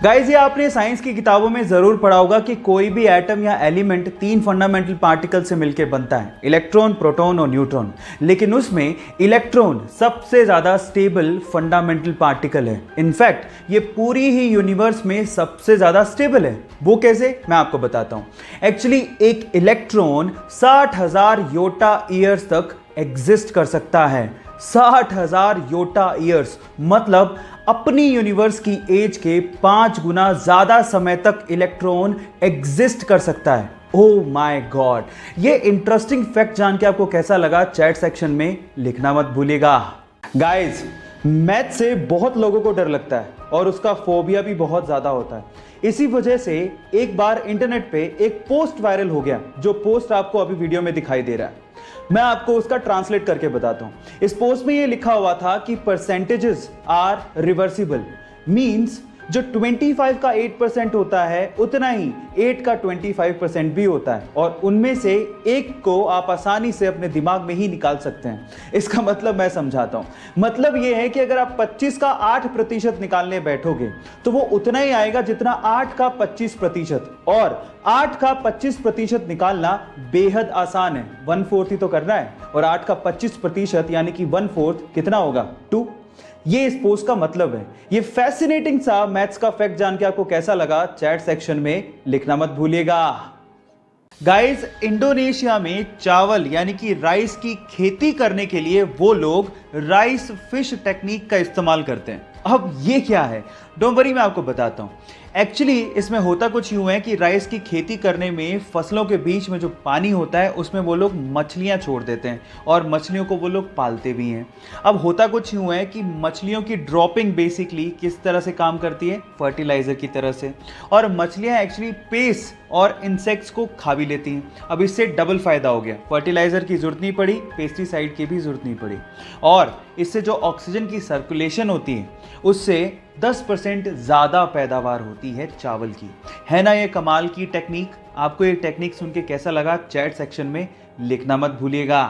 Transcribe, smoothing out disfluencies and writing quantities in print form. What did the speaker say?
Guys, ये आपने science की किताबों में जरूर पढ़ा होगा कि कोई भी एटम या एलिमेंट तीन फंडामेंटल पार्टिकल से मिलकर बनता है, इलेक्ट्रॉन, प्रोटॉन और न्यूट्रॉन। लेकिन उसमें इलेक्ट्रॉन सबसे ज्यादा स्टेबल फंडामेंटल पार्टिकल है। इनफैक्ट ये पूरी ही यूनिवर्स में सबसे ज्यादा स्टेबल है। वो कैसे, मैं आपको बताता हूं। एक्चुअली एक इलेक्ट्रॉन 60,000 योटा ईयर्स तक एग्जिस्ट कर सकता है। 60,000 योटा ईयर्स मतलब अपनी यूनिवर्स की एज के 5 गुना ज्यादा समय तक इलेक्ट्रॉन एग्जिस्ट कर सकता है। ओह माय गॉड, ये इंटरेस्टिंग फैक्ट जान के आपको कैसा लगा, चैट सेक्शन में लिखना मत भूलिएगा। गाइस, मैथ से बहुत लोगों को डर लगता है और उसका फोबिया भी बहुत ज्यादा होता है। इसी वजह से एक बार इंटरनेट पे एक पोस्ट वायरल हो गया, जो पोस्ट आपको अभी वीडियो में दिखाई दे रहा है। मैं आपको उसका ट्रांसलेट करके बताता हूं। इस पोस्ट में ये लिखा हुआ था कि परसेंटेजेस आर रिवर्सिबल, मींस जो 25 का 8% होता है उतना ही 8 का 25% भी होता है, और उनमें से एक को आप आसानी से अपने दिमाग में ही निकाल सकते हैं। इसका मतलब मैं समझाता हूं। मतलब यह है कि अगर आप 25 का 8% निकालने बैठोगे तो वो उतना ही आएगा जितना 8 का 25%, और 8 का 25% निकालना बेहद आसान है। 1/4 ही तो करना है, और 8 का 25% यानी कि 1/4 कितना होगा, 2। ये इस पोस्ट का मतलब है। ये फैसिनेटिंग सा मैथ्स का फैक्ट जान के आपको कैसा लगा, चैट सेक्शन में लिखना मत भूलिएगा। गाइस, इंडोनेशिया में चावल यानी कि राइस की खेती करने के लिए वो लोग राइस फिश टेक्निक का इस्तेमाल करते हैं। अब ये क्या है, डोंट वरी, मैं आपको बताता हूं। एक्चुअली इसमें होता कुछ यूं है कि राइस की खेती करने में फसलों के बीच में जो पानी होता है उसमें वो लोग मछलियां छोड़ देते हैं, और मछलियों को वो लोग पालते भी हैं। अब होता कुछ यूं है कि मछलियों की ड्रॉपिंग बेसिकली किस तरह से काम करती है, फर्टिलाइजर की तरह से, और मछलियां एक्चुअली पेस्ट और इंसेक्ट्स को खा भी लेती हैं। अब इससे डबल फायदा हो गया, फर्टिलाइजर की जरूरत नहीं पड़ी, पेस्टिसाइड की भी जरूरत नहीं पड़ी, और इससे जो ऑक्सीजन की सर्कुलेशन होती है उससे 10% ज़्यादा पैदावार होती है चावल की। है ना ये कमाल की टेक्निक। आपको ये टेक्निक सुन के कैसा लगा, चैट सेक्शन में लिखना मत भूलिएगा।